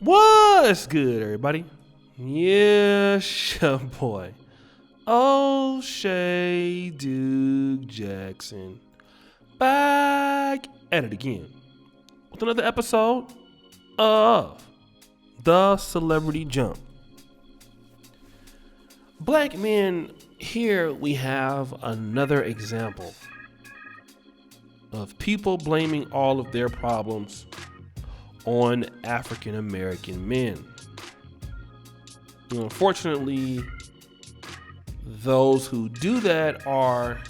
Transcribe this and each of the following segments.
What's good, everybody? Yes, your boy, O'Shea Duke Jackson, back at it again with another episode of The Celebrity Jump. Black men, here we have another example of people blaming all of their problems on African American men. Unfortunately, those who do that are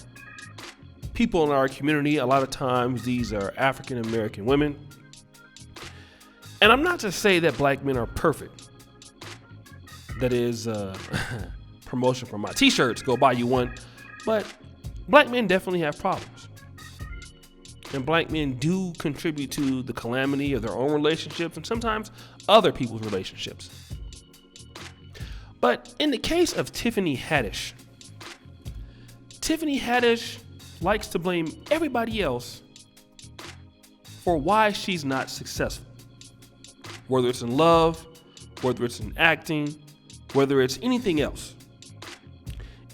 people in our community. A lot of times these are African American women. And I'm not to say that black men are perfect. That is promotion for my t-shirts, go buy you one. But black men definitely have problems. And black men do contribute to the calamity of their own relationships and sometimes other people's relationships. But in the case of Tiffany Haddish, Tiffany Haddish likes to blame everybody else for why she's not successful. Whether it's in love, whether it's in acting, whether it's anything else.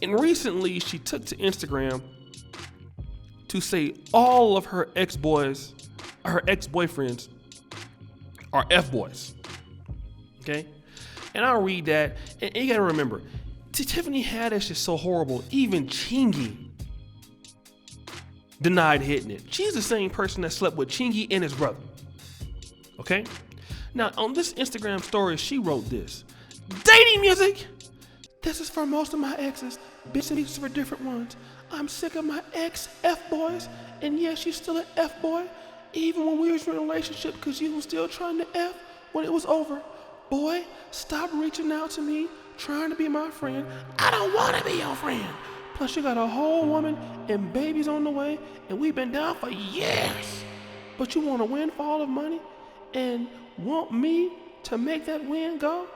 And recently she took to Instagram to say all of her ex-boys, her ex-boyfriends are F-boys, okay? And I'll read that, and you gotta remember, Tiffany Haddish is so horrible, even Chingy denied hitting it. She's the same person that slept with Chingy and his brother, okay? Now, on this Instagram story, she wrote this: dating music, this is for most of my exes, bitches for different ones. I'm sick of my ex F-boys, and yes, you're still an F-boy, even when we was in a relationship, because you was still trying to F when it was over. Boy, stop reaching out to me, trying to be my friend. I don't want to be your friend. Plus, you got a whole woman and babies on the way, and we've been down for years. But you want a windfall of money and want me to make that win go?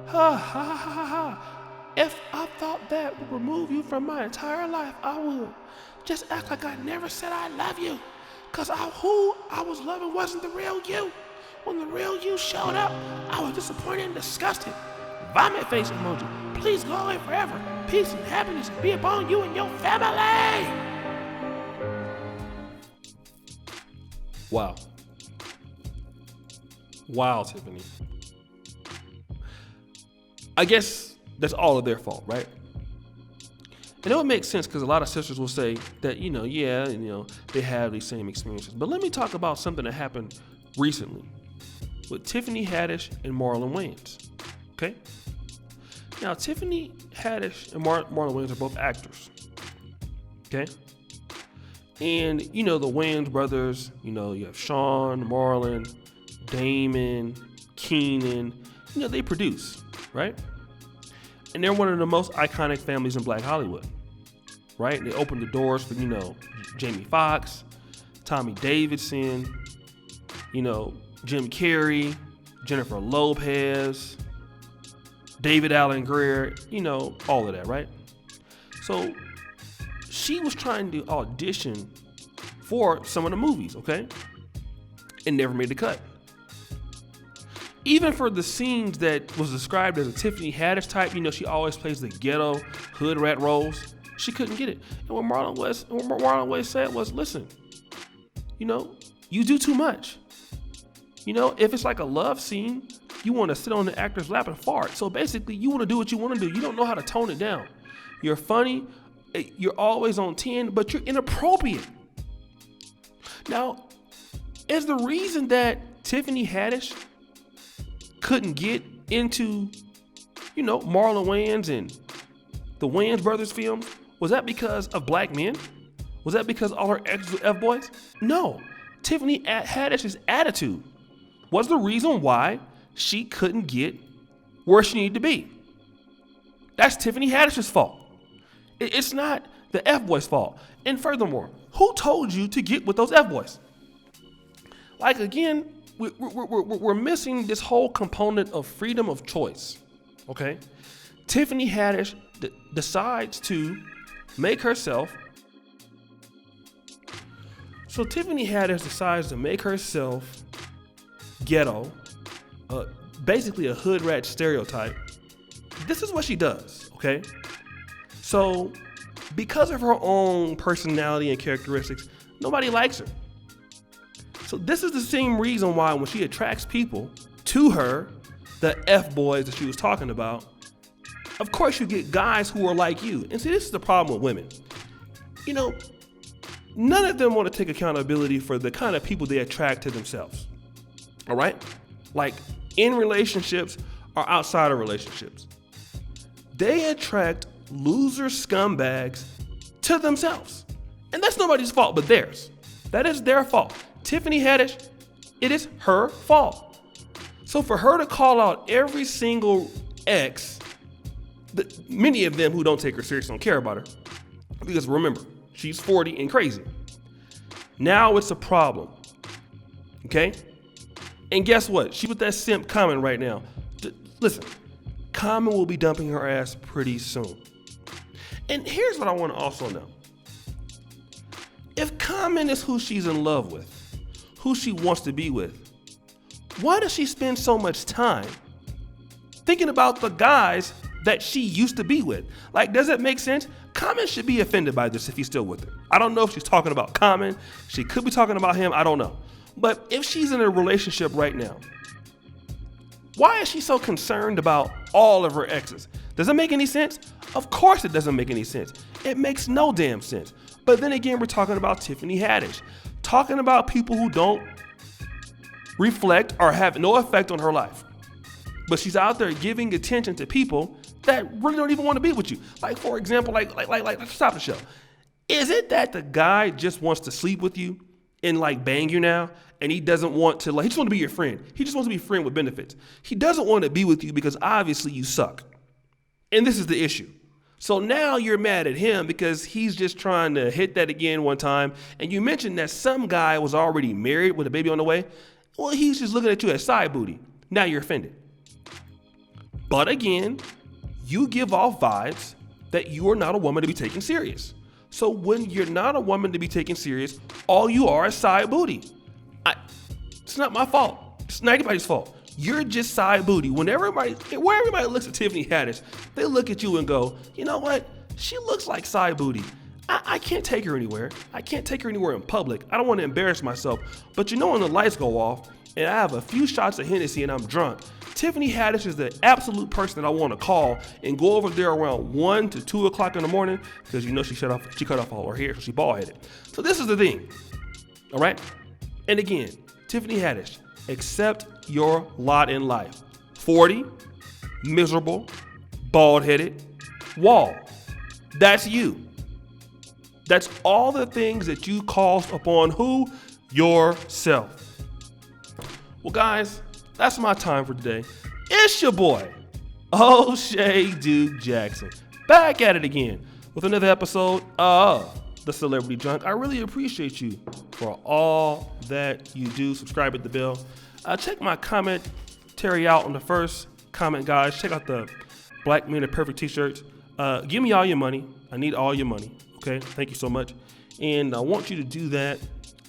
Ha, ha, ha, ha, ha. If I thought that would remove you from my entire life, I would. Just act like I never said I love you. Cause who I was loving wasn't the real you. When the real you showed up, I was disappointed and disgusted. Vomit face emoji. Please go away forever. Peace and happiness be upon you and your family. Wow. Wow, Tiffany. I guess that's all of their fault, right? And it would make sense because a lot of sisters will say that, they have these same experiences. But let me talk about something that happened recently with Tiffany Haddish and Marlon Wayans, okay? Now, Tiffany Haddish and Marlon Wayans are both actors, okay? And, the Wayans brothers, you have Sean, Marlon, Damon, Keenan, they produce, right? And they're one of the most iconic families in Black Hollywood, right? They opened the doors for, Jamie Foxx, Tommy Davidson, Jim Carrey, Jennifer Lopez, David Allen Greer, all of that, right? So she was trying to audition for some of the movies, okay? And never made the cut. Even for the scenes that was described as a Tiffany Haddish type, she always plays the ghetto hood rat roles. She couldn't get it. And what Marlon Wayans said was, listen, you do too much. If it's like a love scene, you want to sit on the actor's lap and fart. So basically, you want to do what you want to do. You don't know how to tone it down. You're funny. You're always on 10, but you're inappropriate. Now, is the reason that Tiffany Haddish couldn't get into, Marlon Wayans and the Wayans brothers films, was that because of black men? Was that because all her exes were F-boys? No. Tiffany Haddish's attitude was the reason why she couldn't get where she needed to be. That's Tiffany Haddish's fault. It's not the F-boys' fault. And furthermore, who told you to get with those F-boys? Like, again, we're missing this whole component of freedom of choice, okay? Tiffany Haddish decides to make herself. So Tiffany Haddish decides to make herself ghetto, basically a hood rat stereotype, this is what she does, okay? So because of her own personality and characteristics, nobody likes her. So this is the same reason why when she attracts people to her, the F-boys that she was talking about, of course you get guys who are like you. And see, this is the problem with women. You know, none of them want to take accountability for the kind of people they attract to themselves. All right? Like in relationships or outside of relationships. They attract loser scumbags to themselves. And that's nobody's fault but theirs. That is their fault. Tiffany Haddish, it is her fault. So for her to call out every single ex, many of them who don't take her seriously, don't care about her, because remember, she's 40 and crazy. Now it's a problem, okay? And guess what? She with that simp Common right now. Listen, Common will be dumping her ass pretty soon. And here's what I want to also know. If Common is who she's in love with, who she wants to be with, why does she spend so much time thinking about the guys that she used to be with? Like, does it make sense? Common should be offended by this if he's still with her. I don't know if she's talking about Common. She could be talking about him. I don't know. But if she's in a relationship right now, why is she so concerned about all of her exes? Does it make any sense? Of course it doesn't make any sense. It makes no damn sense. But then again, we're talking about Tiffany Haddish, talking about people who don't reflect or have no effect on her life. But she's out there giving attention to people that really don't even want to be with you. Like, for example, like let's stop the show. Is it that the guy just wants to sleep with you and like bang you now, and he doesn't want to, like, he just wants to be your friend. He just wants to be a friend with benefits. He doesn't want to be with you because obviously you suck. And this is the issue. So now you're mad at him because he's just trying to hit that again one time. And you mentioned that some guy was already married with a baby on the way. Well, he's just looking at you as side booty. Now you're offended. But again, you give off vibes that you are not a woman to be taken serious. So when you're not a woman to be taken serious, all you are is side booty. It's not my fault. It's not anybody's fault. You're just side booty. Where everybody looks at Tiffany Haddish, they look at you and go, you know what? She looks like side booty. I can't take her anywhere. I can't take her anywhere in public. I don't want to embarrass myself. But you know when the lights go off and I have a few shots of Hennessy and I'm drunk, Tiffany Haddish is the absolute person that I want to call and go over there around 1 to 2 o'clock in the morning because you know she cut off all her hair, so she bald-headed. So this is the thing, all right? And again, Tiffany Haddish, accept your lot in life. 40, miserable, bald-headed, wall. That's you. That's all the things that you caused upon who? Yourself. Well, guys, that's my time for today. It's your boy, O'Shea Duke Jackson, back at it again with another episode of The Celebrity Junk. I really appreciate you for all that you do. Subscribe, hit the bell. Check my commentary out on the first comment, guys. Check out the Black Men Are Perfect t-shirts. Give me all your money. I need all your money. Okay, thank you so much. And I want you to do that.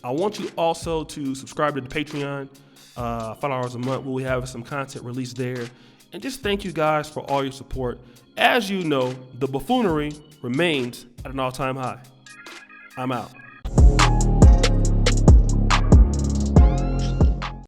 I want you also to subscribe to the Patreon. $5 a month. We'll have some content released there. And just thank you guys for all your support. As you know, the buffoonery remains at an all-time high. I'm out.